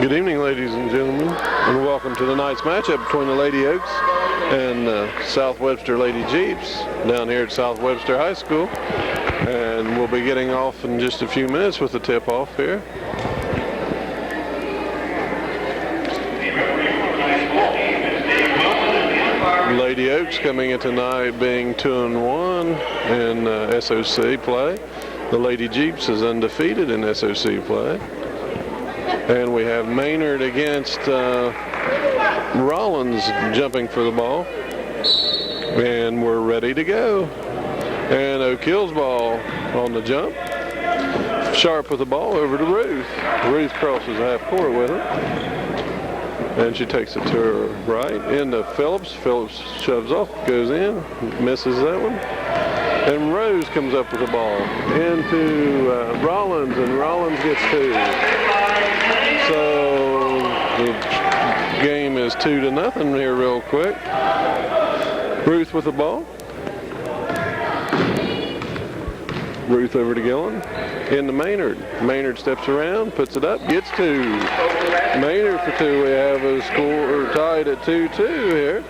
Good evening, ladies and gentlemen, and welcome to tonight's matchup between the Lady Oaks and South Webster Lady Jeeps down here at South Webster High School. And we'll be getting off in just a few minutes with the tip-off here. Lady Oaks coming in tonight being 2-1 in SOC play. The Lady Jeeps is undefeated in SOC play. And we have Maynard against Rollins jumping for the ball. And we're ready to go. And O'Kill's ball on the jump. Sharp with the ball over to Ruth. Ruth crosses half court with it. And she takes it to her right. Into Phillips. Phillips shoves off, goes in, misses that one. And Rose comes up with the ball into Rollins, and Rollins gets two. So the game is 2-0 here real quick. Ruth with the ball. Ruth over to Gillen. Into Maynard. Maynard steps around, puts it up, gets two. Maynard for two. We have a score tied at 2-2 here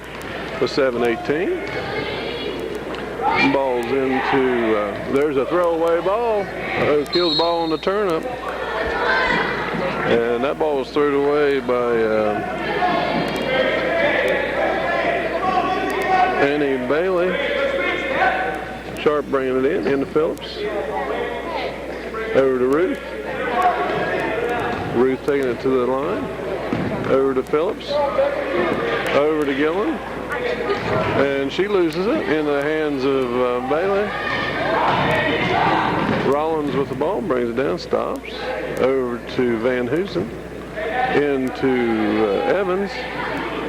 with 7:18. Ball's into, there's a throwaway ball. O'Kill's ball on the turnip. And that ball was thrown away by Annie Bailey. Sharp bringing it into Phillips. Over to Ruth. Ruth taking it to the line. Over to Phillips. Over to Gillen. And she loses it in the hands of Bailey. Rollins with the ball, brings it down, stops. Over to Van Hoosen. Into Evans.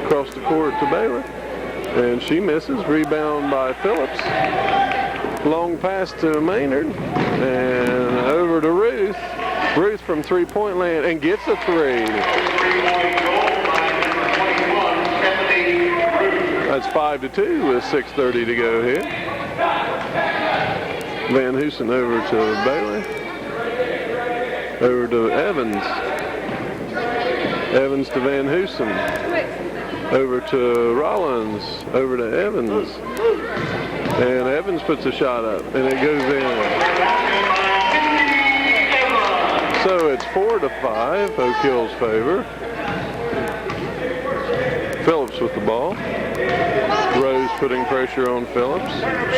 Across the court to Bailey. And she misses. Rebound by Phillips. Long pass to Maynard. And over to Ruth. Ruth from three-point land and gets a three. That's 5-2 with 6:30 to go here. Van Hoosen over to Bailey. Over to Evans. Evans to Van Hoosen. Over to Rollins. Over to Evans. And Evans puts a shot up, and it goes in. So it's 4-5, O'Kill's favor. Phillips with the ball. Rose putting pressure on Phillips.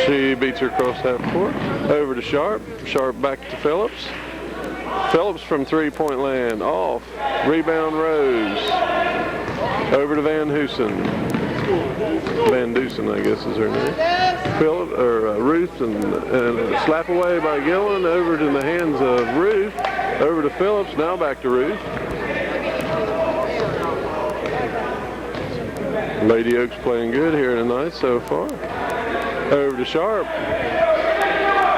She beats her across half court. Over to Sharp. Sharp back to Phillips. Phillips from three-point land. Off. Rebound Rose. Over to Van Hoosen. Van Dusen, I guess is her name. Ruth and slap away by Gillen. Over to the hands of Ruth. Over to Phillips. Now back to Ruth. Lady Oaks playing good here tonight so far. Over to Sharp.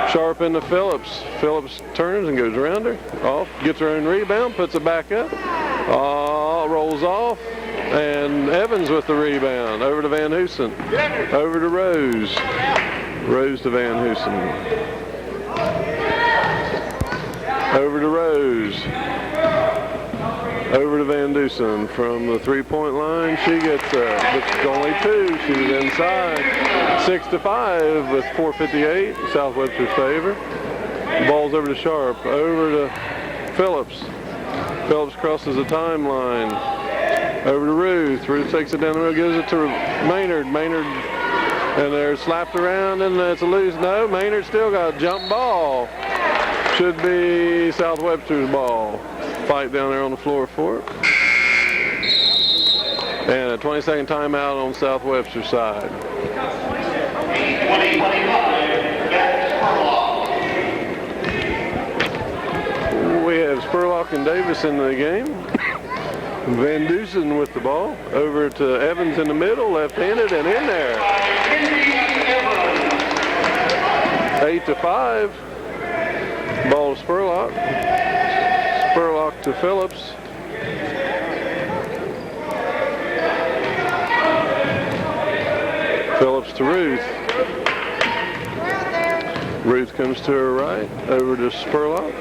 Sharp into Phillips. Phillips turns and goes around her. Off. Gets her own rebound. Puts it back up. Rolls off. And Evans with the rebound. Over to Van Hoosen. Over to Rose. Rose to Van Hoosen. Over to Rose. Over to Van Dusen from the three-point line. She gets it's only two. She was inside. 6-5 with 4:58. South Webster's favor. Ball's over to Sharp. Over to Phillips. Phillips crosses the timeline. Over to Ruth. Ruth takes it down the road, gives it to Maynard. Maynard, and they're slapped around, and it's a loose. No, Maynard still got a jump ball. Should be South Webster's ball. Fight down there on the floor for it. And a 20-second timeout on South Webster's side. We have Spurlock and Davis in the game. Van Dusen with the ball. Over to Evans in the middle, left-handed, and in there. 8-5. Ball to Spurlock. Spurlock to Phillips. Phillips to Ruth. Ruth comes to her right. Over to Spurlock.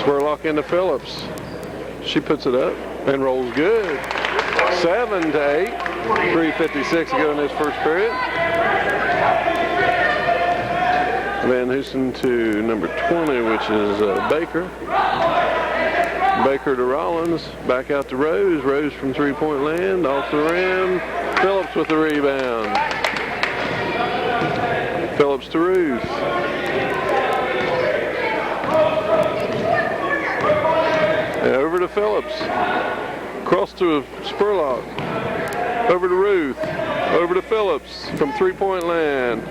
Spurlock into Phillips. She puts it up and rolls good. 7-8. 3:56 to go in this first period. Van Hoosen to number 20, which is Baker. Baker to Rollins. Back out to Rose. Rose from three-point land. Off the rim. Phillips with the rebound. Phillips to Ruth. And over to Phillips. Cross to Spurlock. Over to Ruth. Over to Phillips from three-point land.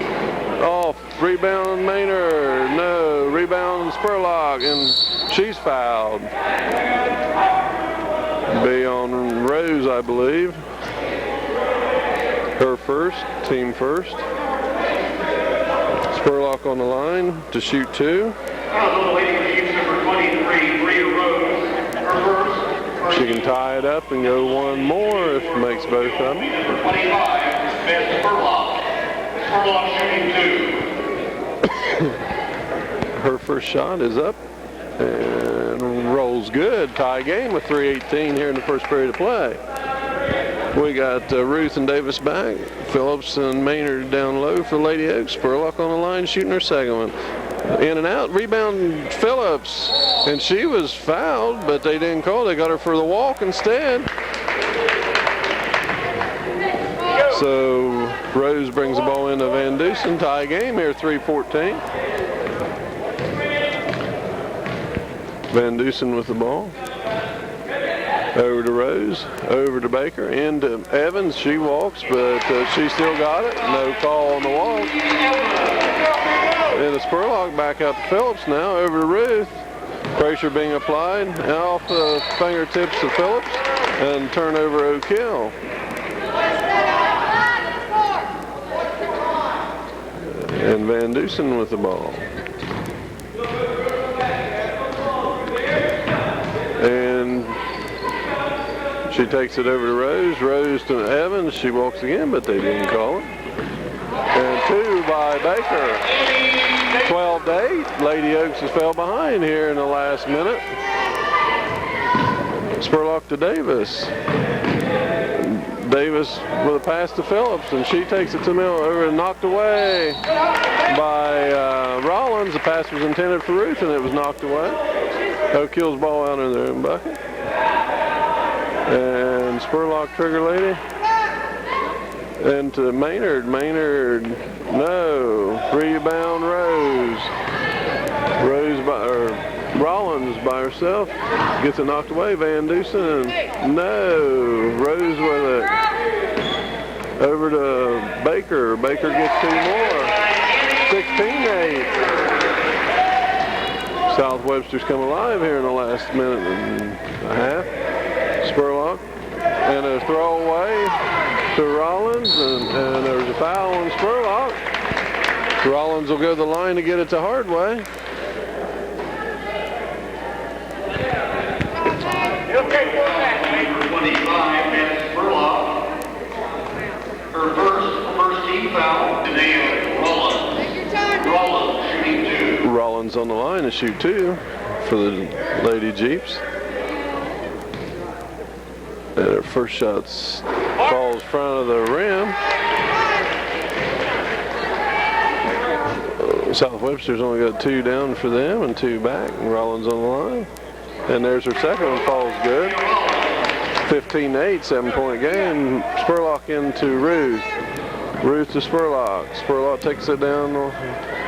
Off. Rebound Maynard. No. Rebound Spurlock. And she's fouled. Be on Rose, I believe. Her first. Team first. Spurlock on the line to shoot two. She can tie it up and go one more if it makes both of them. 25, Spurlock. Spurlock shooting two. Her first shot is up and rolls good. Tie game with 3:18 here in the first period of play. We got Ruth and Davis back. Phillips and Maynard down low for Lady Oaks. Spurlock on the line shooting her second one. In and out, rebound Phillips, and she was fouled, but they didn't call. They got her for the walk instead. So Rose brings the ball into Van Dusen. Tie game here, 3:14. Van Dusen with the ball. Over to Rose, over to Baker, into Evans. She walks, but she still got it. No call on the walk. And the Spurlock back out to Phillips now, over to Ruth. Pressure being applied, and off the fingertips of Phillips, and turnover O'Kill. And Van Dusen with the ball. And she takes it over to Rose. Rose to Evans. She walks again, but they didn't call it. And two by Baker. 12-8. Lady Oaks has fell behind here in the last minute. Spurlock to Davis. Davis with a pass to Phillips, and she takes it to the middle, over and knocked away by Rollins. The pass was intended for Ruth, and it was knocked away. O'Kill's ball out in their own bucket. And Spurlock trigger lady. And to Maynard. Maynard, no. Rebound Rose. Rollins by herself. Gets it knocked away. Van Dusen. No. Rose with it. Over to Baker. Baker gets two more. 16-8. South Webster's come alive here in the last minute and a half. Spurlock. And a throwaway to Rollins, and there's a foul on Spurlock. Rollins will go to the line to get it to Hardway. Number 25, that's Spurlock. Her first team foul today, Rollins shooting two. Rollins on the line to shoot two for the Lady Jeeps. And her first shot falls front of the rim. South Webster's only got two down for them and two back. And Rollins on the line. And there's her second one, falls good. 15-8, 7-point game. Spurlock into Ruth. Ruth to Spurlock. Spurlock takes it down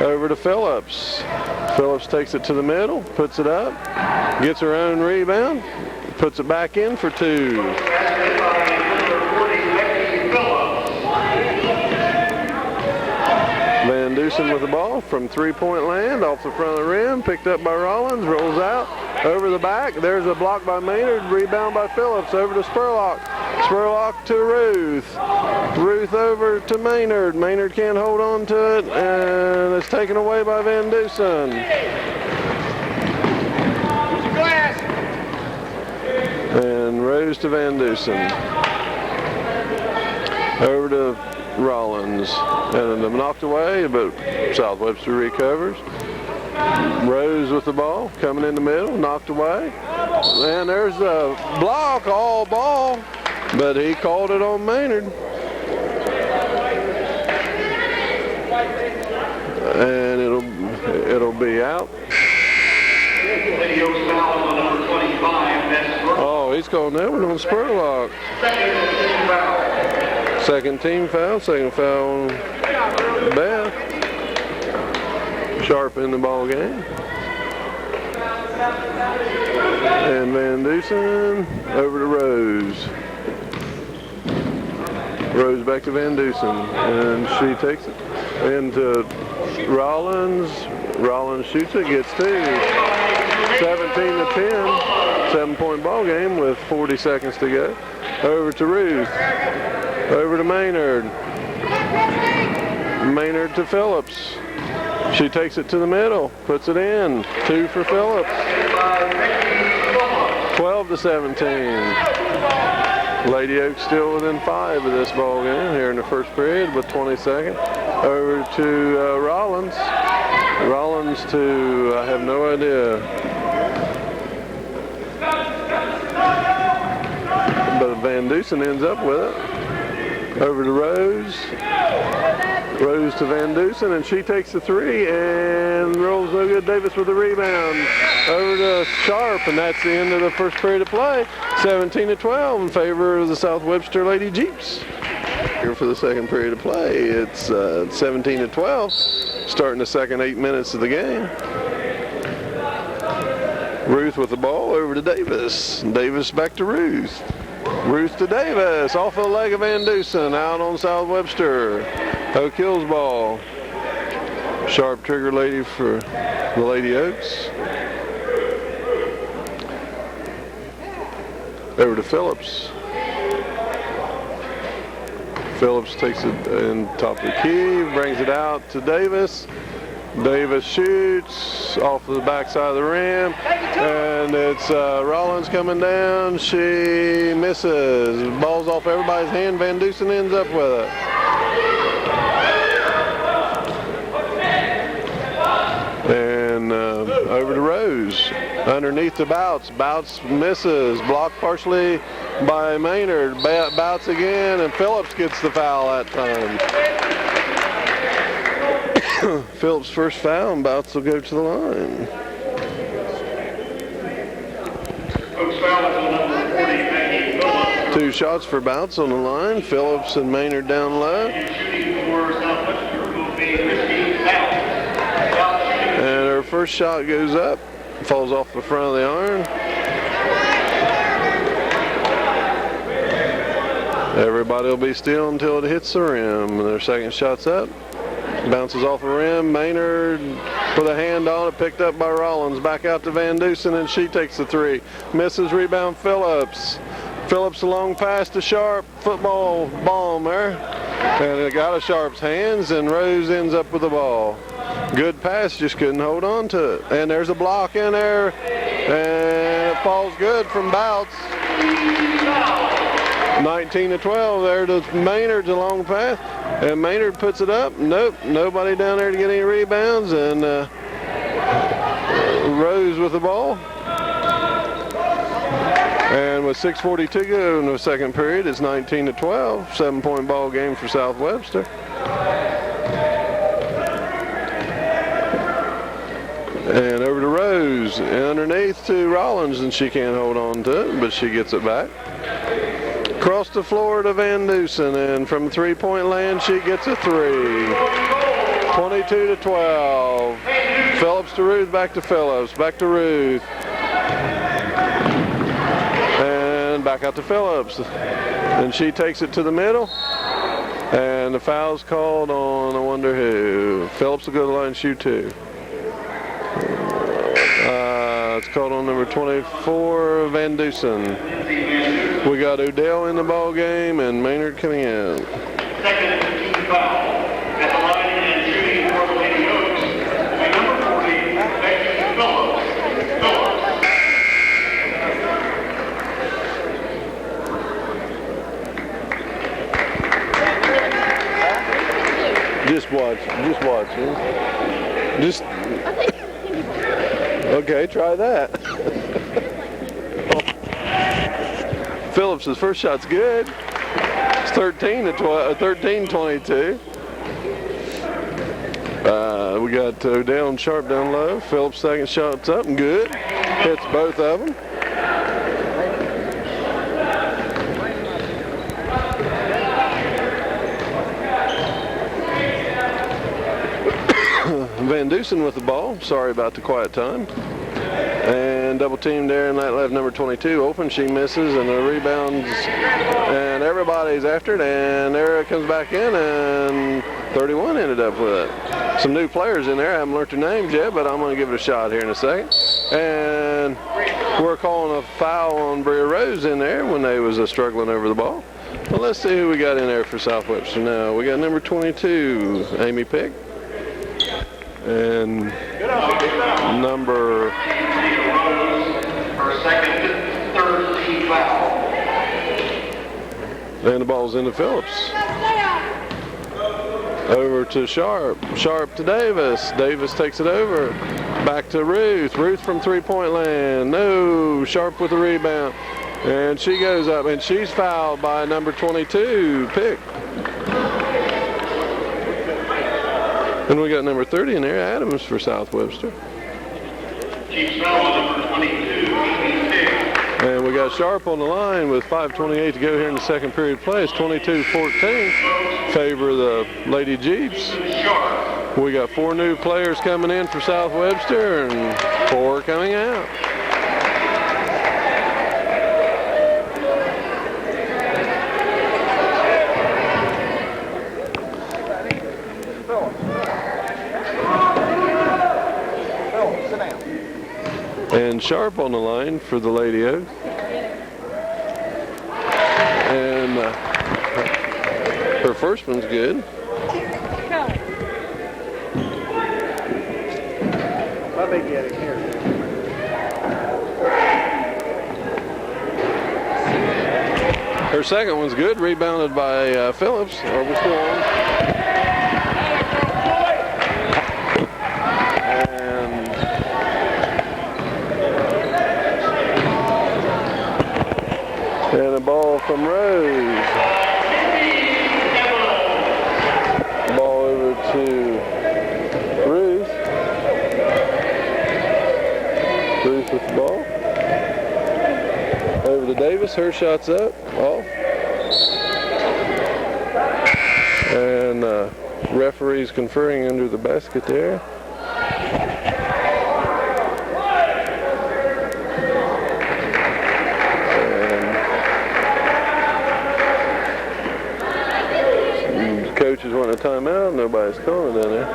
over to Phillips. Phillips takes it to the middle, puts it up, gets her own rebound. Puts it back in for two. Van Dusen with the ball from three-point land, off the front of the rim, picked up by Rollins, rolls out, over the back. There's a block by Maynard, rebound by Phillips, over to Spurlock. Spurlock to Ruth. Ruth over to Maynard. Maynard can't hold on to it, and it's taken away by Van Dusen. And Rose to Van Dusen. Over to Rollins. And knocked away, but South Webster recovers. Rose with the ball, coming in the middle, knocked away. And there's a block, all ball, but he called it on Maynard. And it'll be out. Lady Oaks foul on number 25. Oh, he's calling that one on Spurlock. Second team foul, second foul on Beth. Sharp in the ball game. And Van Dusen over to Rose. Rose back to Van Dusen, and she takes it into Rollins. Rollins shoots it, gets two. 17-10, 7-point ball game with 40 seconds to go. Over to Ruth. Over to Maynard. Maynard to Phillips. She takes it to the middle, puts it in. Two for Phillips. 12-17. Lady Oaks still within 5 of this ball game here in the first period with 20 seconds. Over to Rollins. Rollins to, I have no idea. But Van Dusen ends up with it. Over to Rose. Rose to Van Dusen, and she takes the three and rolls no good. Davis with the rebound. Over to Sharp, and that's the end of the first period of play. 17-12 in favor of the South Webster Lady Jeeps. Here for the second period of play, it's 17-12, starting the second 8 minutes of the game. Ruth with the ball over to Davis. Davis back to Ruth. Ruth to Davis, off the leg of Van Dusen, out on South Webster. O'Kill's ball. Sharp trigger lady for the Lady Oaks. Over to Phillips. Phillips takes it in top of the key, brings it out to Davis. Davis shoots off the backside of the rim, and it's Rollins coming down. She misses. Ball's off everybody's hand. Van Dusen ends up with it. And over to Rose. Underneath to Bouts. Bouts misses. Blocked partially by Maynard. Bouts again, and Phillips gets the foul that time. Phillips' first foul, and Bouts will go to the line. Two shots for Bouts on the line. Phillips and Maynard down low. And her first shot goes up, falls off the front of the iron. Everybody will be still until it hits the rim. And their second shot's up. Bounces off the rim. Maynard with a hand on it, picked up by Rollins. Back out to Van Dusen, and she takes the three. Misses, rebound Phillips. Phillips a long pass to Sharp. Football bomb there. And it got of Sharp's hands, and Rose ends up with the ball. Good pass, just couldn't hold on to it. And there's a block in there, and it falls good from Bouts. 19-12 there to Maynard's a long pass. And Maynard puts it up. Nope, nobody down there to get any rebounds. And Rose with the ball. And with 6:42 to go in the second period, it's 19-12. 7-point ball game for South Webster. And over to Rose. Underneath to Rollins, and she can't hold on to it, but she gets it back. Across the floor to Van Dusen, and from 3-point land, she gets a three. 22-12. Phillips to Ruth, back to Phillips, back to Ruth. And back out to Phillips. And she takes it to the middle. And the foul's called on, I wonder who. Phillips will go to the line and shoot two. It's called on number 24, Van Dusen. We got Odell in the ball game and Maynard coming in. Second team foul. At the line and shooting for the Lady Oaks will be number 40, Becky Phillips. Just watch. Okay, try that. Phillips' first shot's good. It's 13-22. We got Odell and Sharp down low. Phillips' second shot's up and good. Hits both of them. Van Dusen with the ball. Sorry about the quiet time. And double teamed there, and that left number 22 open. She misses, and the rebounds, and everybody's after it, and there it comes back in, and 31 ended up with it. Some new players in there. I haven't learned their names yet, but I'm going to give it a shot here in a second. And we're calling a foul on Bria Rose in there when they was struggling over the ball. Well, let's see who we got in there for South Webster now. We got number 22, Amy Pick. And number and the ball's into Phillips. Over to Sharp. Sharp to Davis. Davis takes it over. Back to Ruth. Ruth from three-point land. No. Sharp with the rebound. And she goes up, and she's fouled by number 22, Pick. And we got number 30 in there, Adams for South Webster. Chiefs foul on number 22, and we got Sharp on the line with 5:28 to go here in the second period play. It's 22-14. Favor of the Lady Jeeps. We got 4 new players coming in for South Webster and 4 coming out. And Sharp on the line for the Lady Oaks. And her first one's good. Let me get it here. Her second one's good, rebounded by Phillips. Are we still on? And a ball from Rose. Ball over to Ruth. Ruth with the ball. Over to Davis. Her shot's up. Off. And referees conferring under the basket there. Coaches want a timeout. Nobody's calling down there.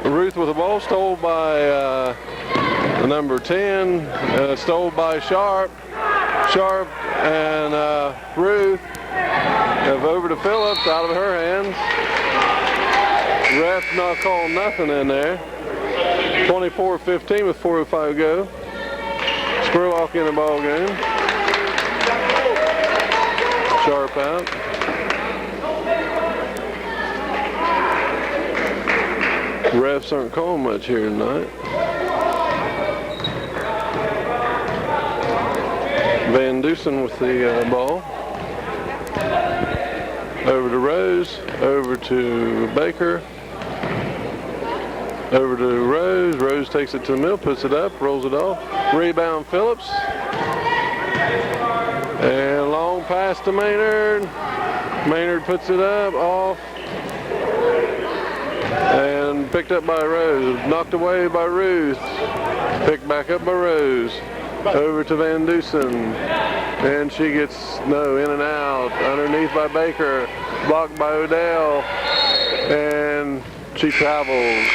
Ruth with the ball, stole by number 10, stole by Sharp. Sharp and Ruth have over to Phillips, out of her hands. Ref not calling nothing in there. 24-15 with 4:05 go. Spurlock in the ball game. Sharp out. Refs aren't calling much here tonight. Van Dusen with the ball. Over to Rose. Over to Baker. Over to Rose. Rose takes it to the middle, puts it up, rolls it off. Rebound Phillips. And long pass to Maynard. Maynard puts it up, off. And picked up by Rose. Knocked away by Ruth. Picked back up by Rose. Over to Van Dusen. And she gets, no, in and out. Underneath by Baker. Blocked by Odell. And she travels.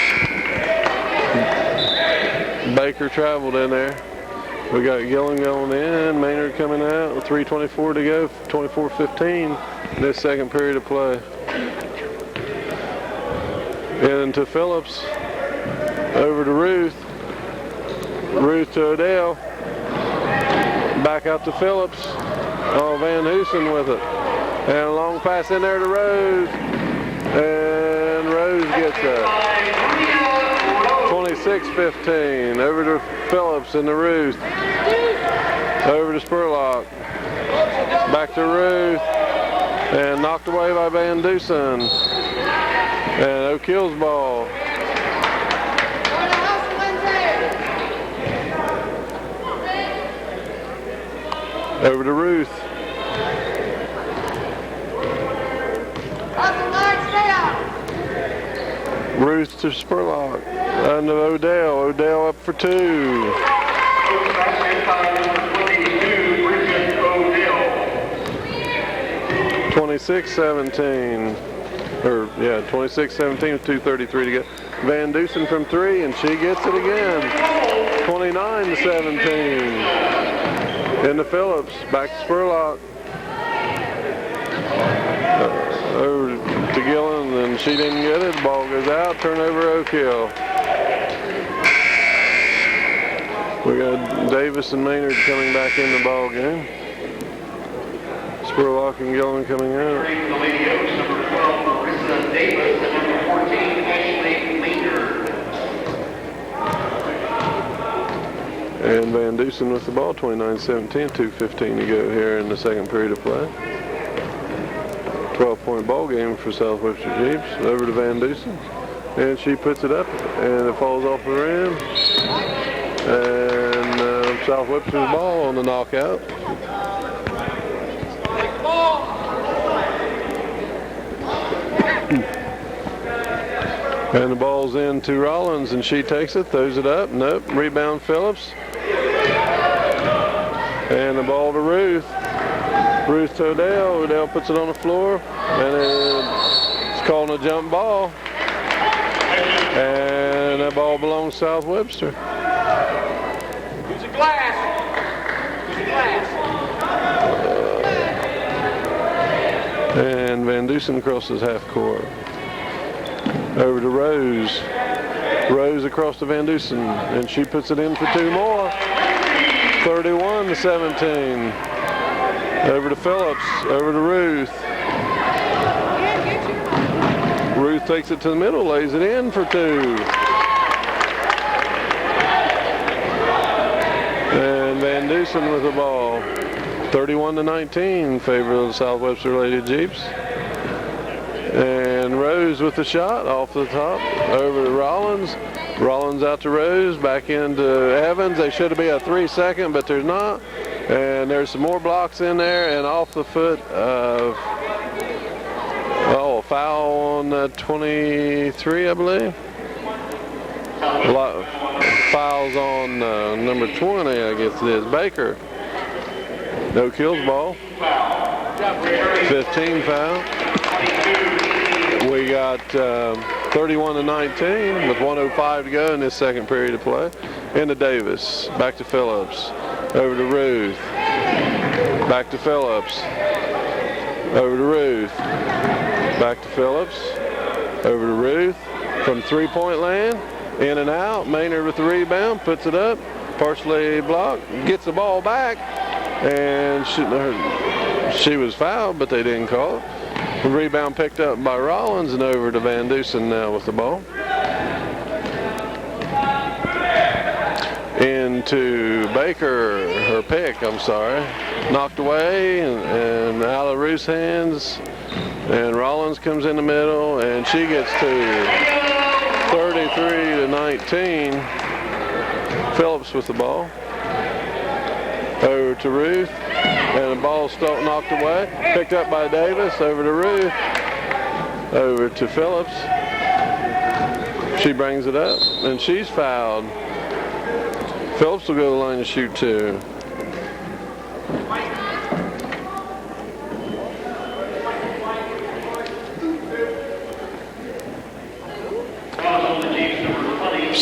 Baker traveled in there. We got Gillen going in. Maynard coming out with 3:24 to go. 24-15 in this second period of play. Into Phillips. Over to Ruth. Ruth to Odell. Back out to Phillips. Oh, Van Hoosen with it. And a long pass in there to Rose. And Rose gets it. 26-15. Over to Phillips and to Ruth. Over to Spurlock. Back to Ruth. And knocked away by Van Dusen. And O'Keel's ball. Over to Ruth. Ruth to Spurlock. And to Odell. Odell up for two. 26-17. 26-17 with 2:33 to go. Van Dusen from three, and she gets it again. 29-17. Into Phillips, back to Spurlock. Over to Gillen, and she didn't get it. Ball goes out. Turnover O'Keel. We got Davis and Maynard coming back in the ball game. Spurlock and Gillen coming out. The Lady Oaks, number 12, Marissa Davis, and number 14, Ashley Maynard. And Van Dusen with the ball, 29-17, 2:15 to go here in the second period of play. 12-point ball game for South Webster Jeeps. Over to Van Dusen. And she puts it up, and it falls off the rim. And South Webster's ball on the knockout. And the ball's in to Rollins, and she takes it, throws it up. Nope. Rebound Phillips. And the ball to Ruth. Ruth to Odell. Odell puts it on the floor, and it's called a jump ball. And that ball belongs to South Webster. Use a glass. Use a glass. And Van Dusen crosses half court. Over to Rose. Rose across to Van Dusen, and she puts it in for two more. 31-17. Over to Phillips. Over to Ruth. Ruth takes it to the middle, lays it in for two. And Van Dusen with the ball. 31-19, favor of the South Webster Lady Jeeps. And Rose with the shot off the top. Over to Rollins. Rollins out to Rose, back into Evans. They should be a 3-second, but there's not. And there's some more blocks in there, and off the foot of, a foul on 23, I believe. A lot of fouls on number 20, I guess it is, Baker. No kills ball. 15 foul. We got 31-19 with 1:05 to go in this second period of play. Into Davis, back to Phillips, over to Ruth, back to Phillips, over to Ruth, back to Phillips, over to Ruth, from three-point land, in and out. Maynard with the rebound, puts it up, partially blocked, gets the ball back, and she was fouled, but they didn't call it. The rebound picked up by Rollins, and over to Van Dusen now with the ball. Into Baker, her pick, I'm sorry. Knocked away and out of Ruth's hands. And Rollins comes in the middle, and she gets to 33-19. Phillips with the ball. Over to Ruth. And the ball knocked away. Picked up by Davis. Over to Ruth. Over to Phillips. She brings it up, and she's fouled. Phillips will go to the line to shoot two.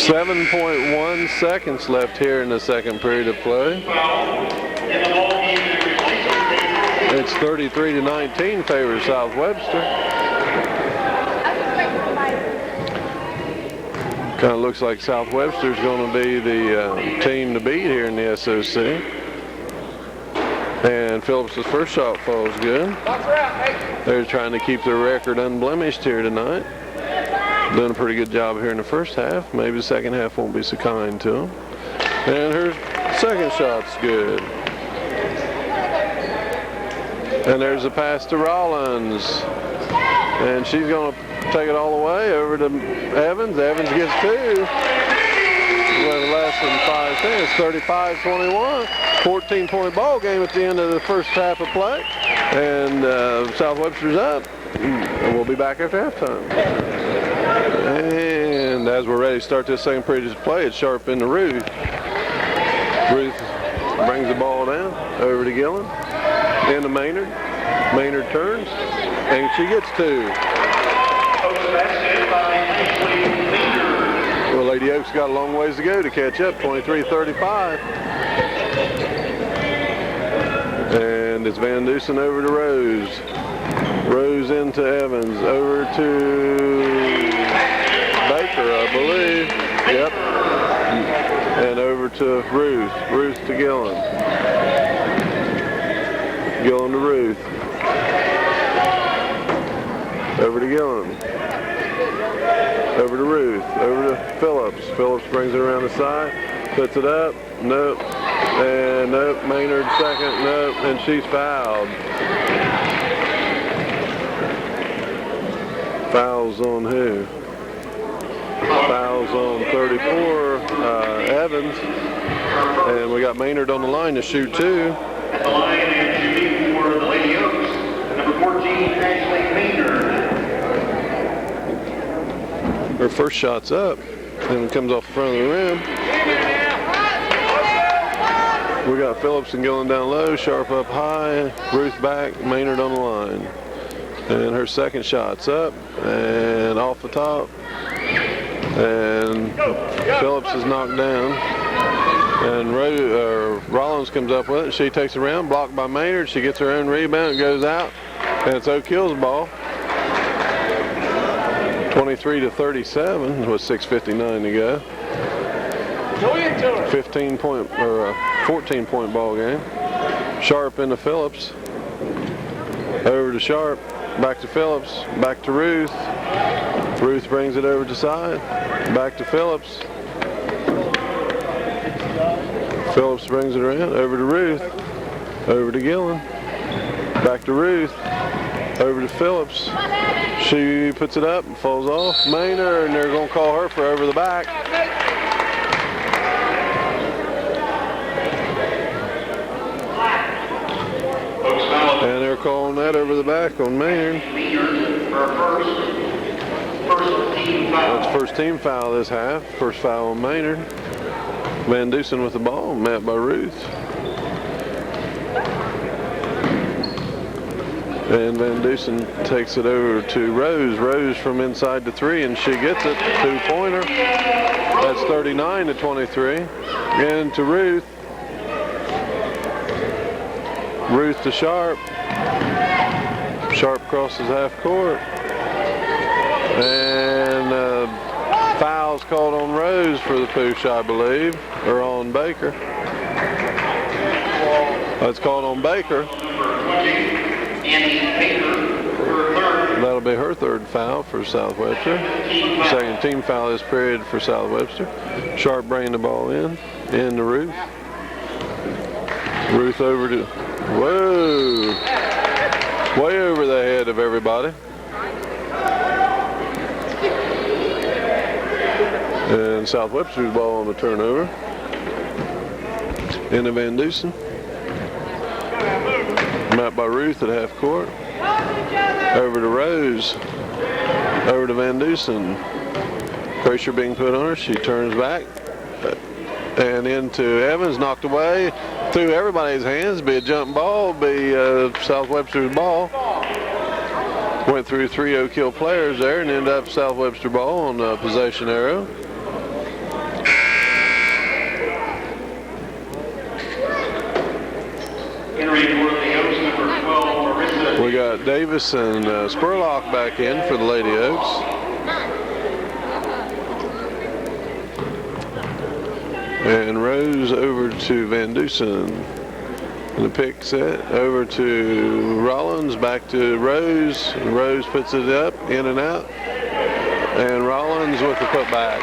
.1 seconds left here in the second period of play. It's 33-19 favors South Webster. Kind of looks like South Webster's going to be the team to beat here in the SOC. And Phillips' first shot falls good. They're trying to keep their record unblemished here tonight. Doing a pretty good job here in the first half. Maybe the second half won't be so kind to them. And her second shot's good. And there's a pass to Rollins. And she's going to take it all the way over to Evans. Evans gets two. With less than 5 seconds, 35-21. 14-point ball game at the end of the first half of play. And South Webster's up. And we'll be back after halftime. And as we're ready to start this second period of play, it's Sharp into Ruth. Ruth brings the ball down over to Gillen. Into Maynard. Maynard turns. And she gets two. Well, Lady Oaks got a long ways to go to catch up, 23-35. And it's Van Dusen over to Rose. Rose into Evans, over to Baker, I believe. Yep. And over to Ruth. Ruth to Gillen. Gillen to Ruth. Over to Gillen. Over to Ruth. Over to Phillips. Phillips brings it around the side. Puts it up. Nope. And nope. Maynard second. Nope. And she's fouled. Fouls on who? Fouls on 34. Evans. And we got Maynard on the line to shoot two. At the line and shooting for the Lady Oaks, number 14, Ashley Maynard. Her first shot's up, and it comes off the front of the rim. We got Phillips and Gillen down low, Sharp up high, Ruth back, Maynard on the line. And her second shot's up, and off the top. And Phillips is knocked down. And Rollins comes up with it. She takes it around, blocked by Maynard. She gets her own rebound, goes out, and it's O'Kill's ball. 23-37 with 6:59 to go. 14-point ball game. Sharp into Phillips. Over to Sharp. Back to Phillips. Back to Ruth. Ruth brings it over to side. Back to Phillips. Phillips brings it around. Over to Ruth. Over to Gillen. Back to Ruth. Over to Phillips. She puts it up and falls off. Maynard, and they're going to call her for over the back. And they're calling that over the back on Maynard. That's first team foul this half. First foul on Maynard. Van Dusen with the ball, met by Ruth. And Van Dusen takes it over to Rose. Rose from inside to three, and she gets it. Two-pointer. That's 39-23. And to Ruth. Ruth to Sharp. Sharp crosses half court. And foul's called on Rose for the pooch, I believe, or on Baker. That's called on Baker. That'll be her third foul for South Webster. Second team foul this period for South Webster. Sharp bringing the ball in to Ruth. Ruth over to, whoa, way over the head of everybody. And South Webster's ball on the turnover. Into Van Dusen. Mapped by Ruth at half court. Over to Rose. Over to Van Dusen. Pressure being put on her. She turns back. And into Evans, knocked away. Through everybody's hands. Be a jump ball. Be South Webster's ball. Went through three Oak Hill players there and ended up South Webster ball on the possession arrow. We got Davis and Spurlock back in for the Lady Oaks. And Rose over to Van Dusen. And the pick set over to Rollins, back to Rose. Rose puts it up, in and out. And Rollins with the putback.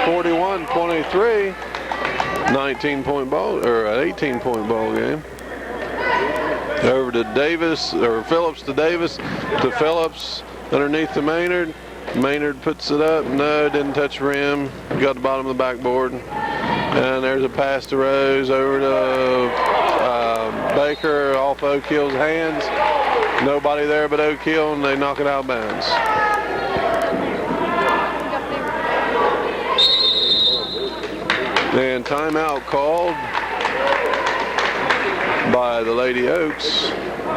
41-23. 19-point ball, or an 18-point ball game. Over to Davis, or Phillips to Davis, to Phillips underneath to Maynard. Maynard puts it up. No, didn't touch rim. Got the bottom of the backboard. And there's a pass to Rose over to Baker off O'Keel's hands. Nobody there but O'Keel, and they knock it out of bounds. And timeout called by the Lady Oaks.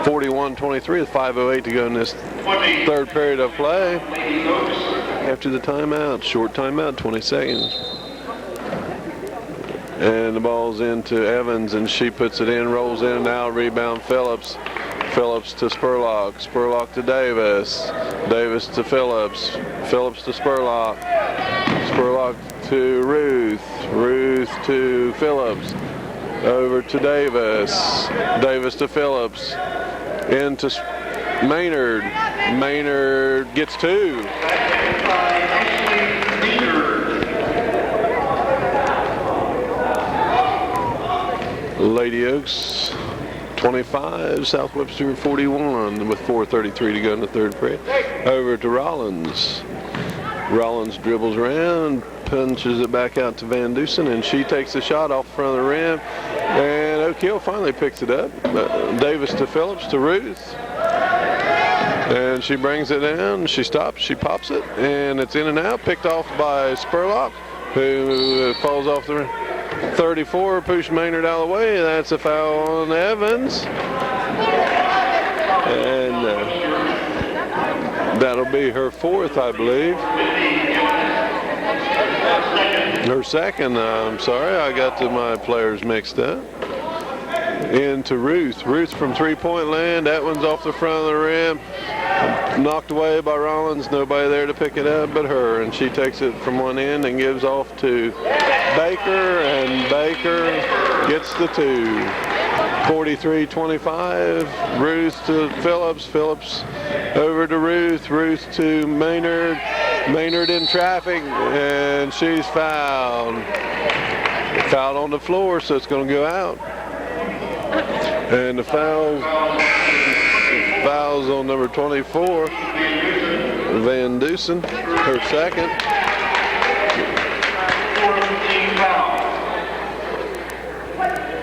41-23 with 5:08 to go in this third period of play. After the timeout, short timeout, 20 seconds. And the ball's into Evans, and she puts it in, rolls in and out, rebound Phillips. Phillips to Spurlock, Spurlock to Davis, Davis to Phillips, Phillips to Spurlock, Spurlock to Ruth, Ruth to Phillips, over to Davis, Davis to Phillips, into Maynard, Maynard gets two. Lady Oaks 25, South Webster 41 with 4:33 to go in the third period. Over to Rollins. Rollins dribbles around, punches it back out to Van Dusen, and she takes a shot off the front of the rim. And O'Keel finally picks it up. Davis to Phillips to Ruth. And she brings it down, she stops, she pops it, and it's in and out, picked off by Spurlock, who falls off the rim. 34, pushed Maynard out of the way. That's a foul on Evans. And that'll be her fourth, I believe. Her second, I'm sorry, I got my players mixed up. Into Ruth. Ruth from three-point land. That one's off the front of the rim. Knocked away by Rollins. Nobody there to pick it up but her. And she takes it from one end and gives off to Baker. And Baker gets the two. 43-25. Ruth to Phillips. Phillips over to Ruth. Ruth to Maynard. Maynard in traffic. And she's fouled. Fouled on the floor, so it's going to go out. And the fouls on number 24, Van Dusen, her second.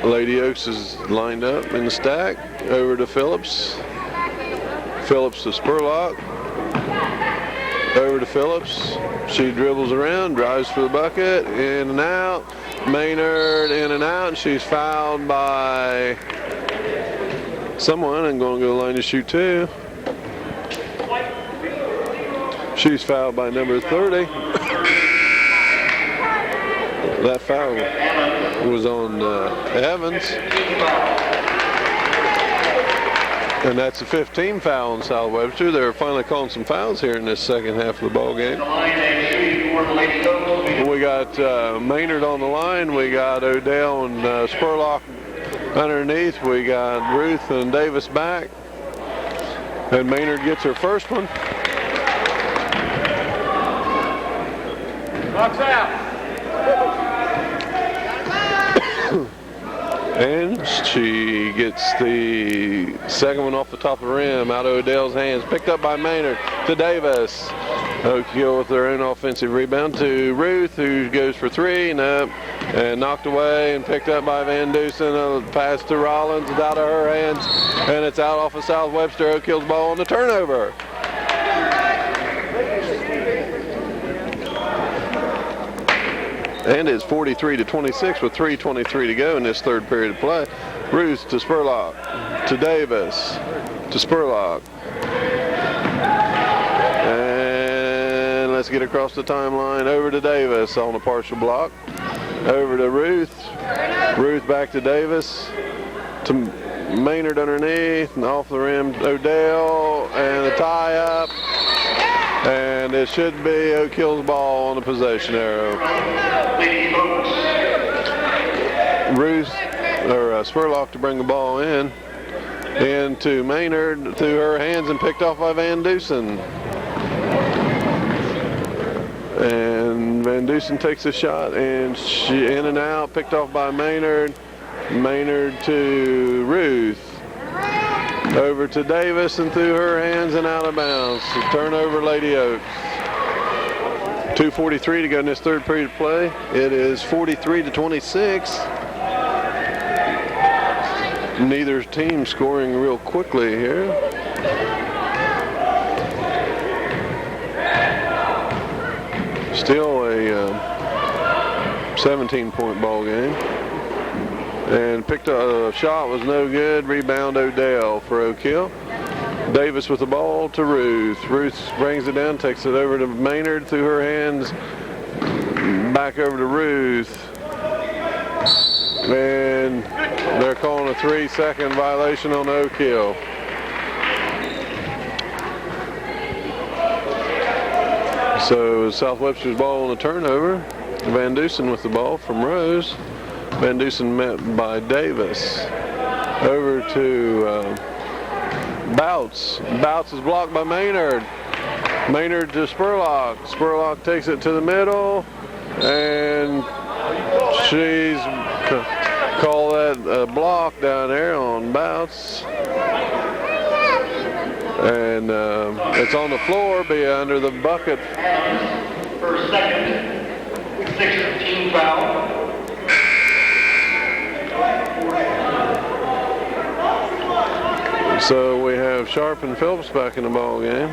Lady Oaks is lined up in the stack. Over to Phillips. Phillips to Spurlock. Over to Phillips. She dribbles around, drives for the bucket, in and out. Maynard in and out, and she's fouled by someone and going to go to the line to shoot two. She's fouled by number 30. That foul was on Evans. And that's a 15 foul on South Webster. They're finally calling some fouls here in this second half of the ball game. We got Maynard on the line. We got Odell and Spurlock underneath. We got Ruth and Davis back. And Maynard gets her first one. Box out. And she gets the second one off the top of the rim, out of Odell's hands. Picked up by Maynard to Davis. O'Keel with their own offensive rebound to Ruth, who goes for three. No. And knocked away and picked up by Van Dusen. A pass to Rollins. It's out of her hands. And it's out off of South Webster. O'Keel's ball on the turnover. And it's 43-26 with 3:23 to go in this third period of play. Ruth to Spurlock, to Davis, to Spurlock. And let's get across the timeline over to Davis on a partial block. Over to Ruth. Ruth back to Davis. To Maynard underneath and off the rim. Odell and a tie up. And it should be O'Keel's ball on the possession arrow. Spurlock to bring the ball in. Into Maynard through her hands and picked off by Van Dusen. And Van Dusen takes a shot and she in and out, picked off by Maynard. Maynard to Ruth. Over to Davis and through her hands and out of bounds. So turnover, Lady Oaks. 2:43 to go in this third period of play. It is 43-26. Neither team scoring real quickly here. Still a 17-point ball game. And picked up a shot, was no good. Rebound Odell for Oak Hill. Davis with the ball to Ruth. Ruth brings it down, takes it over to Maynard through her hands. Back over to Ruth. And they're calling a 3-second violation on Oak Hill. So South Webster's ball on the turnover. Van Dusen with the ball from Rose. Van Dusen met by Davis. Over to Bouts. Bouts is blocked by Maynard. Maynard to Spurlock. Spurlock takes it to the middle. And she's called that a block down there on Bouts. And it's on the floor, be under the bucket. First, second, 16 foul. So we have Sharp and Phillips back in the ball game.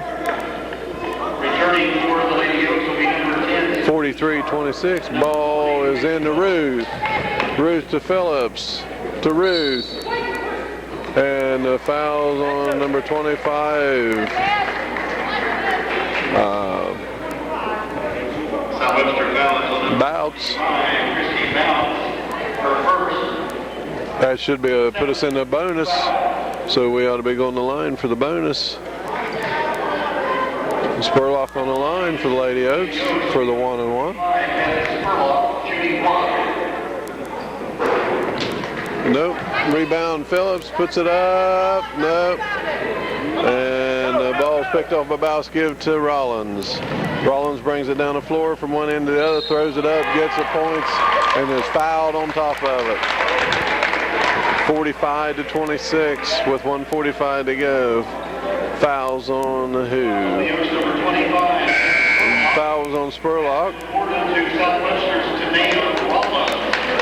Returning for the Lady Oaks will be number 10. 43-26. Ball is into Ruth. Ruth to Phillips. To Ruth. And the foul's on number 25. Bouts. That should be put us in the bonus. So we ought to be going the line for the bonus. Spurlock on the line for the Lady Oaks for the 1-and-1. Nope. Rebound Phillips puts it up. Nope. And the ball's picked off by Bouse, give to Rollins. Rollins brings it down the floor from one end to the other, throws it up, gets the points, and is fouled on top of it. 45-26 with 1:45 to go. Fouls on who? Fouls on Spurlock.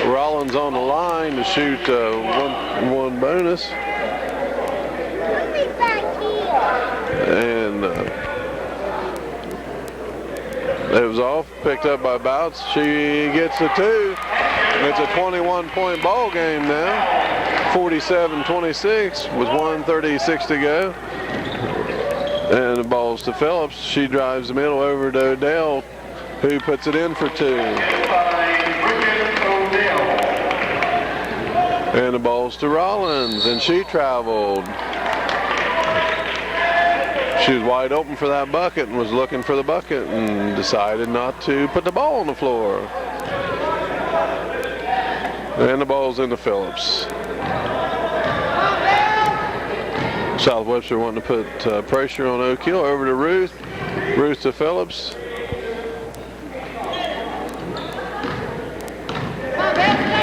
Rollins on the line to shoot one bonus. And it was off, picked up by Bouts. She gets a 2. It's a 21-point ball game now. 47-26 with 1:36 to go. And the ball's to Phillips. She drives the middle over to Odell, who puts it in for 2. And the ball's to Rollins, and she traveled. She was wide open for that bucket and was looking for the bucket and decided not to put the ball on the floor. And the ball's into Phillips. South Webster wanting to put pressure on Oak Hill. Over to Ruth. Ruth to Phillips.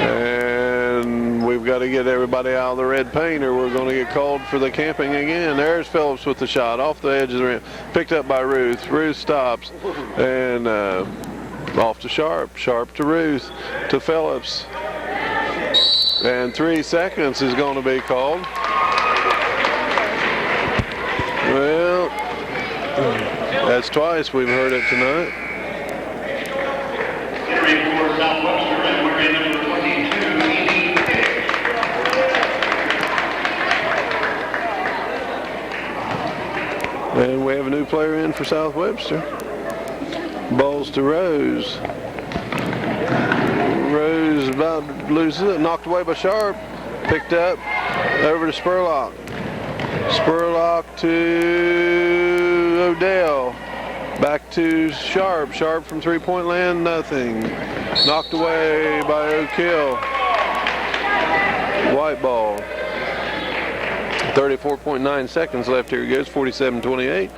And we've got to get everybody out of the red paint or we're going to get called for the camping again. There's Phillips with the shot off the edge of the rim. Picked up by Ruth. Ruth stops. And off to Sharp. Sharp to Ruth. To Phillips. And 3 seconds is going to be called. Well, that's twice we've heard it tonight. And we have a new player in for South Webster. Balls to Rose. Rose about to lose it, knocked away by Sharp. Picked up, over to Spurlock. Spurlock to Odell. Back to Sharp. Sharp from three-point land, nothing. Knocked away by Oak Hill. White ball. 34.9 seconds left. Here it goes, 47-28.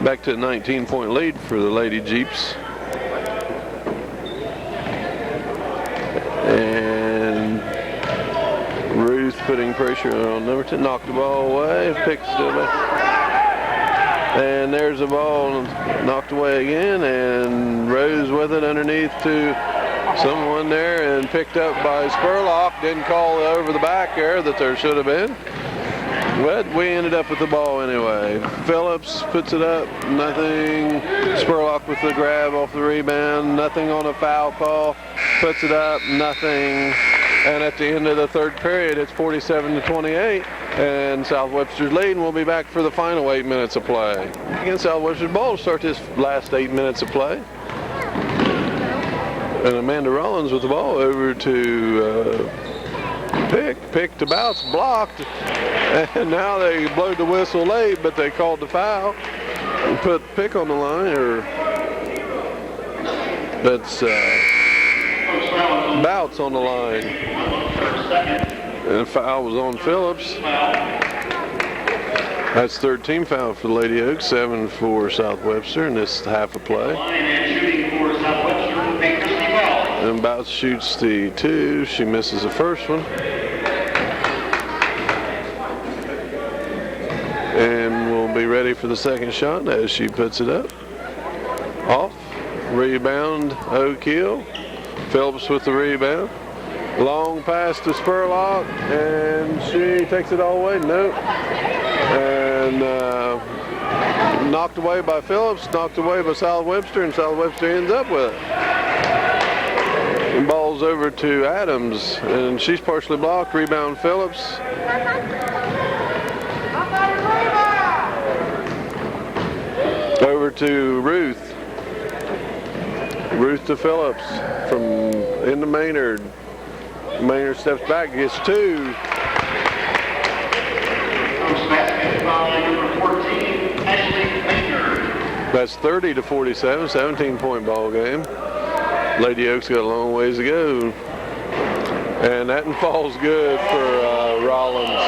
Back to a 19-point lead for the Lady Jeeps. And Ruth putting pressure on number 10. Knocked the ball away. Picks it up. And there's the ball knocked away again. And Rose with it underneath to someone there and picked up by Spurlock. Didn't call over the back there that there should have been. But we ended up with the ball anyway. Phillips puts it up, nothing. Spurlock with the grab off the rebound, nothing on a foul call. Puts it up, nothing. And at the end of the third period, it's 47-28. And South Webster's leading. We'll be back for the final 8 minutes of play. Again, South Webster's ball to start this last 8 minutes of play. And Amanda Rollins with the ball over to Pick to bounce, blocked, and now they blowed the whistle late, but they called the foul and put Pick on the line, or that's Bouts on the line. And the foul was on Phillips. That's third team foul for the Lady Oaks, 7 for South Webster in this half of play. And Bouts shoots the 2. She misses the first one. And we'll be ready for the second shot as she puts it up. Off. Rebound, O'Keel. Phillips with the rebound. Long pass to Spurlock, and she takes it all away. Nope. And knocked away by Phillips, knocked away by South Webster, and South Webster ends up with it. And ball's over to Adams, and she's partially blocked. Rebound Phillips. Over to Ruth. Ruth to Phillips from into Maynard. Maynard steps back, gets 2. That's 30-47, 17-point ball game. Lady Oaks got a long ways to go. And that one falls good for Rollins.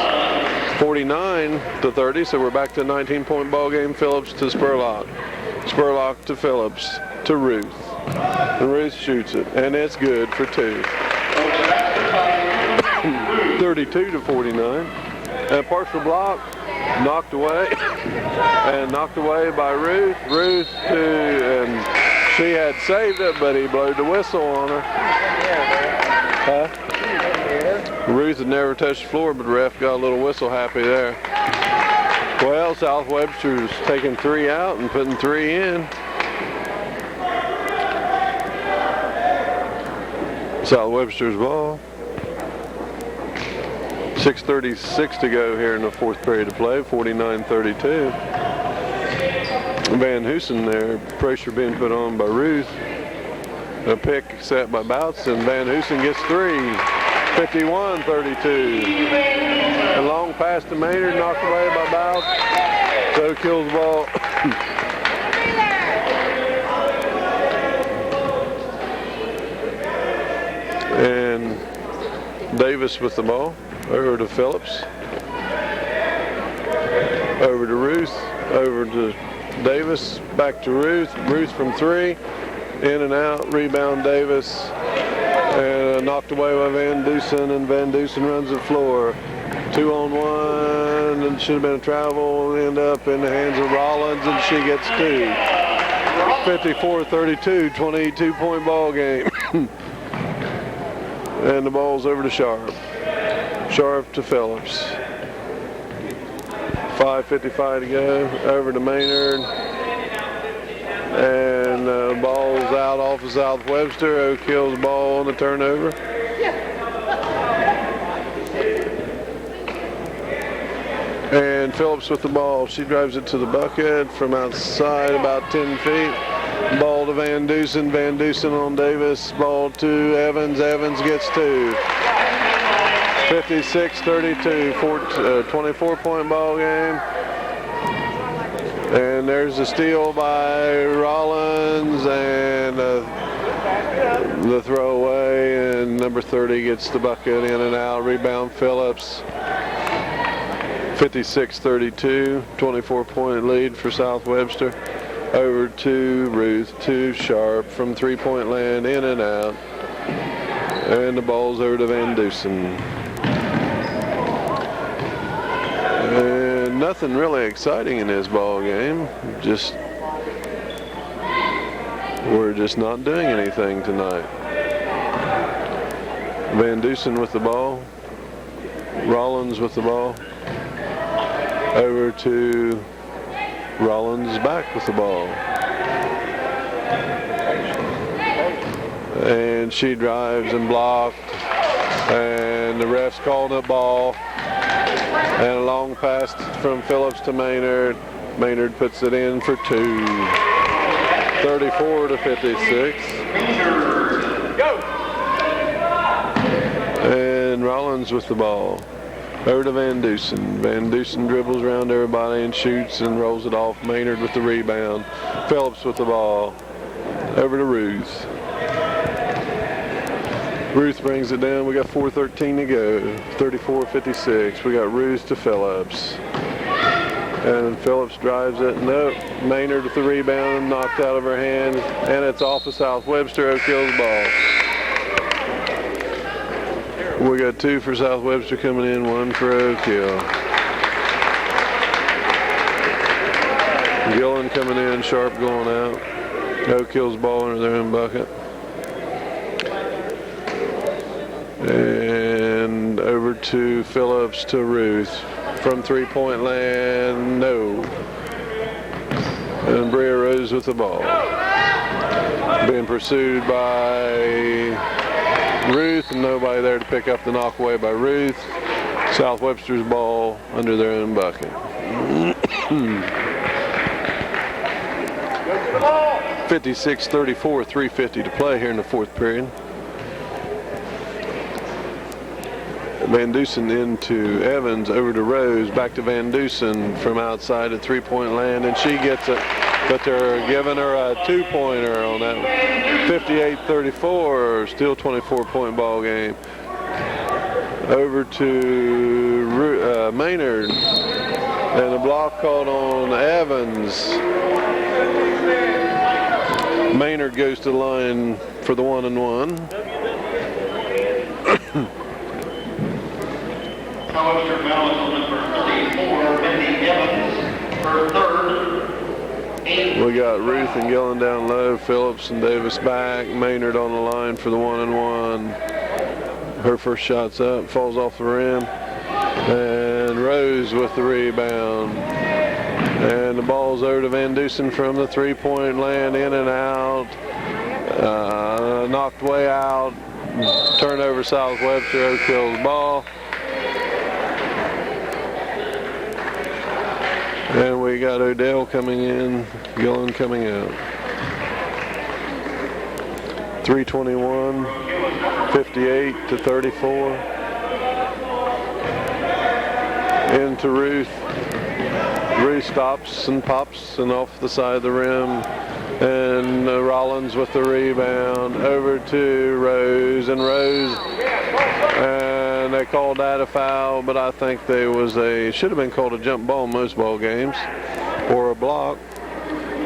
49-30, so we're back to a 19-point ball game. Phillips to Spurlock. Spurlock to Phillips to Ruth. And Ruth shoots it, and it's good for 2. 32-49. And partial block, knocked away, and knocked away by Ruth. Ruth and she had saved it, but he blowed the whistle on her. Huh? Ruth had never touched the floor, but the ref got a little whistle happy there. Well, South Webster's taking 3 out and putting 3 in. South Webster's ball. 6:36 to go here in the fourth period of play, 49-32. Van Hoosen there, pressure being put on by Ruth. A pick set by Bouts, and Van Hoosen gets 3. 51-32. A long pass to Maynard, knocked away by Bouts. So kills the ball. And Davis with the ball. Over to Phillips. Over to Ruth. Over to Davis. Back to Ruth. Ruth from 3. In and out. Rebound Davis. And knocked away by Van Dusen. And Van Dusen runs the floor. 2-on-1. And should have been a travel. End up in the hands of Rollins. And she gets 2. 54-32. 22-point ball game. And the ball's over to Sharp. Sharp to Phillips. 5:55 to go. Over to Maynard. And the ball's out off of South Webster. O'Keel's the ball on the turnover. And Phillips with the ball. She drives it to the bucket from outside about 10 feet. Ball to Van Dusen. Van Dusen on Davis. Ball to Evans. Evans gets 2. 56-32. 24-point ball game. And there's a steal by Rollins and the throwaway. And number 30 gets the bucket, in and out. Rebound Phillips. 56-32, 24-point lead for South Webster. Over to Ruth, to Sharp from three-point land, in and out. And the ball's over to Van Dusen. And nothing really exciting in this ball game. We're just not doing anything tonight. Van Dusen with the ball. Rollins with the ball. Over to Rollins back with the ball. And she drives and blocked. And the refs called a ball. And a long pass from Phillips to Maynard. Maynard puts it in for two. 34-56. Go! And Rollins with the ball. Over to Van Dusen. Van Dusen dribbles around everybody and shoots and rolls it off. Maynard with the rebound. Phillips with the ball. Over to Ruth. Ruth brings it down. We got 4:13 to go. 34-56. We got Ruth to Phillips. And Phillips drives it. Nope. Maynard with the rebound. Knocked out of her hand. And it's off of South Webster. Oak Hill's ball. We got two for South Webster coming in, one for Oak Hill. Gillen coming in, Sharp going out. Oak Hill's ball under their own bucket. And over to Phillips to Ruth. From three-point land, no. And Bria Rose with the ball. Being pursued by Ruth, and nobody there to pick up the knock away by Ruth. South Webster's ball under their own bucket. 56-34, 3:50 to play here in the fourth period. Van Dusen into Evans, over to Rose, back to Van Dusen from outside at three-point land, and she gets it, but they're giving her a two-pointer on that. 58-34, still 24-point ball game. Over to Maynard, and a block called on Evans. Maynard goes to the line for the 1-and-1. Webster foul number 34, Mindy Evans, her third. We got Ruth and Gillen down low, Phillips and Davis back, Maynard on the line for the 1-and-1. Her first shot's up, falls off the rim, and Rose with the rebound. And the ball's over to Van Dusen from the three-point land, in and out, knocked way out, turnover South Webster, Oak Hill's ball. And we got Odell coming in, Gillen coming out. 3:21, 58-34. Into Ruth. Ruth stops and pops and off the side of the rim. And Rollins with the rebound. Over to Rose, and and they called that a foul, but I think should have been called a jump ball in most ball games, or a block.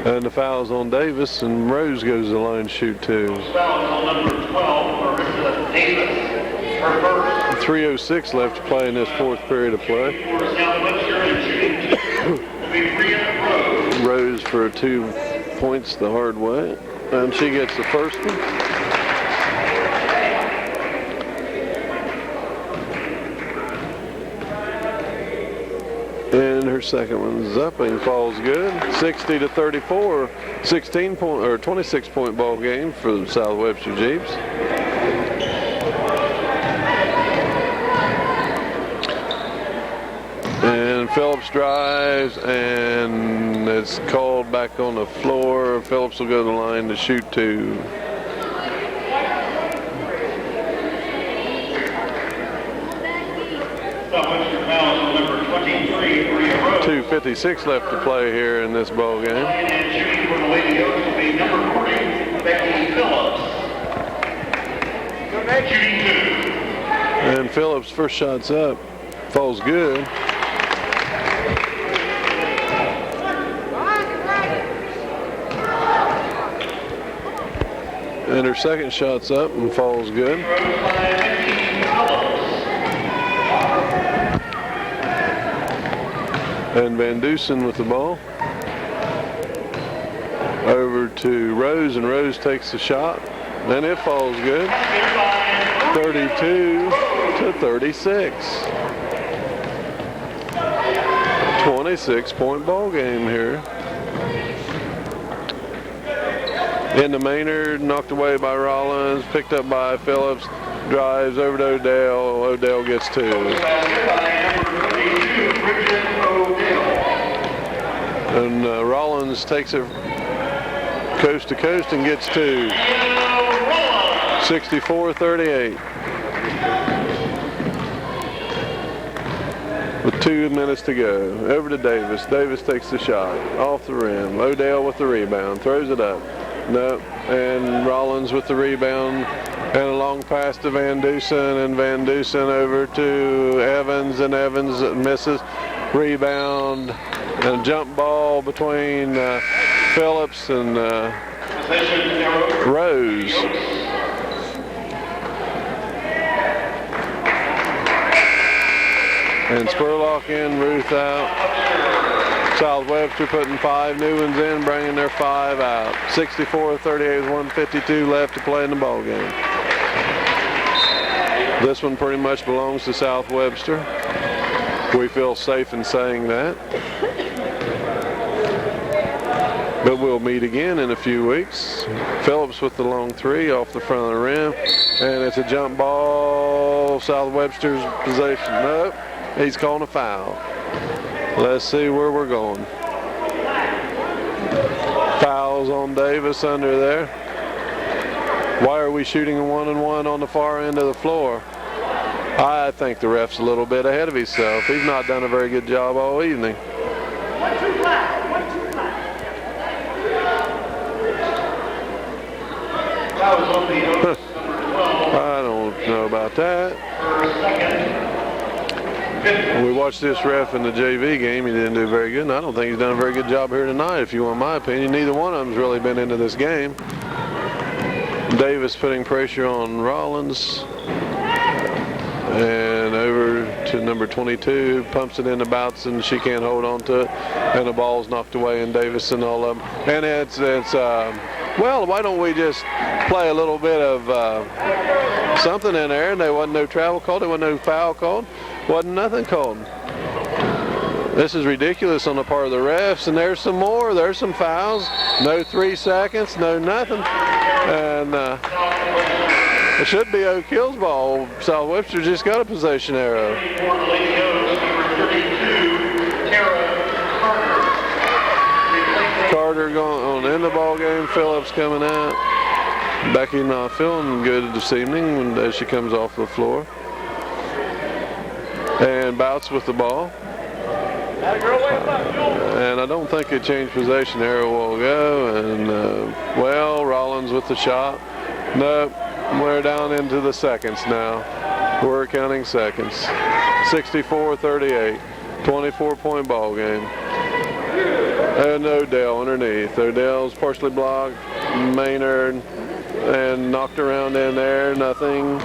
And the foul's on Davis, and Rose goes to the line to shoot two. Foul on number 12, Marissa Davis, her first. 3:06 left to play in this fourth period of play. For South Webster and shooting will be Bria Rose. Rose for 2 points the hard way, and she gets the first one. And her second one's up and falls good. 60-34, 26-point ball game for the South Webster Jeeps. And Phillips drives, and it's called back on the floor. Phillips will go to the line to shoot two. South Webster foul on number 23, Bria Rose. 2:56 left to play here in this ball game. And shooting for the Lady Oaks will be number 40, Becky Phillips. Shooting two. Phillips. First shot's up. Falls good. And her second shot's up and falls good. And Van Dusen with the ball. Over to Rose, and Rose takes the shot, and it falls good. 32-36. 26-point ball game here. Into Maynard, knocked away by Rollins, picked up by Phillips, drives over to Odell. Odell gets two. And Rollins takes it coast to coast and gets two. 64-38. With 2 minutes to go. Over to Davis. Davis takes the shot. Off the rim. Odell with the rebound. Throws it up. No. And Rollins with the rebound. And a long pass to Van Dusen. And Van Dusen over to Evans. And Evans misses. Rebound. And a jump ball between Phillips and Rose. And Spurlock in, Ruth out. South Webster putting 5 new ones in, bringing their 5 out. 64-38 with 1:52 left to play in the ball game. This one pretty much belongs to South Webster. We feel safe in saying that. But we'll meet again in a few weeks. Phillips with the long 3 off the front of the rim. And it's a jump ball. South Webster's possession. Nope. He's calling a foul. Let's see where we're going. Fouls on Davis under there. Why are we shooting a 1-and-1 on the far end of the floor? I think the ref's a little bit ahead of himself. He's not done a very good job all evening. I don't know about that. We watched this ref in the JV game. He didn't do very good, and I don't think he's done a very good job here tonight, if you want my opinion. Neither one of them's really been into this game. Davis putting pressure on Rollins. And over to number 22, pumps it into Boutson. She can't hold on to it, and the ball's knocked away, and Davis and all of them. And it's well, why don't we just play a little bit of something in there? And there wasn't no travel called, there wasn't no foul called, wasn't nothing called. This is ridiculous on the part of the refs, and there's some more. There's some fouls. No 3 seconds, no nothing. And it should be Oak Hill's ball. South Webster just got a possession arrow. Carter going in the ball game. Phillips coming out. Becky not feeling good this evening as she comes off the floor. And Bouts with the ball. And I don't think it changed possession there a while ago. And well, Rollins with the shot. Nope. We're down into the seconds now. We're counting seconds. 64-38. 24-point ball game. And Odell underneath. Odell's partially blocked. Maynard and knocked around in there. Nothing.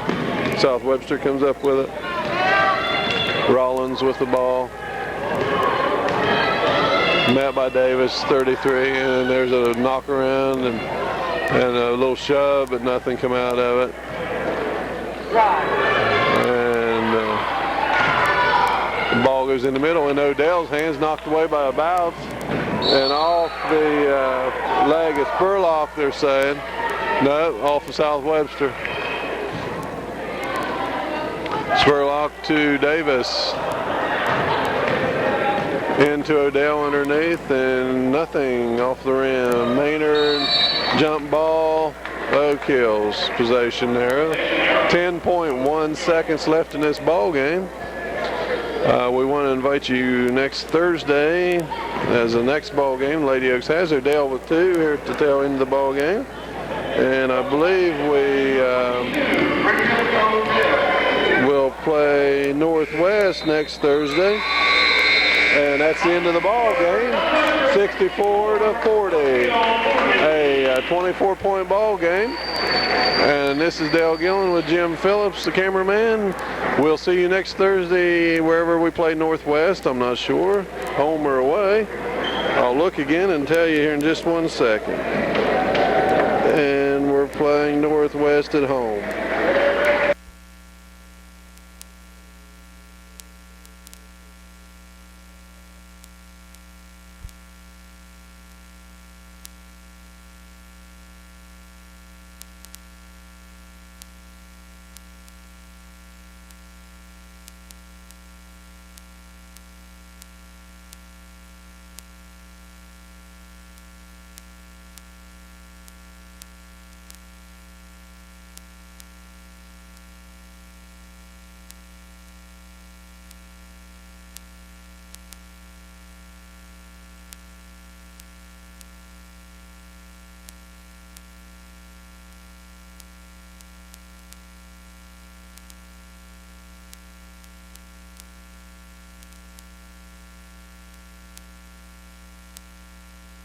South Webster comes up with it. Rollins with the ball. Met by Davis, 33, and there's a knock around and a little shove, but nothing come out of it. And the ball goes in the middle, and Odell's hands knocked away by a Bouts, and off the leg of Spurlock, they're saying. No, off of South Webster. Spurlock to Davis. Into Odell underneath, and nothing off the rim. Maynard, jump ball, Oak Hill's possession there. 10.1 seconds left in this ball game. We want to invite you next Thursday as the next ball game. Lady Oaks has Odell with 2 here at the tail end of the ball game. And I believe we will play Northwest next Thursday. And that's the end of the ball game. 64-40. A 24-point ball game. And this is Dale Gillen with Jim Phillips, the cameraman. We'll see you next Thursday wherever we play Northwest. I'm not sure, home or away. I'll look again and tell you here in just 1 second. And we're playing Northwest at home.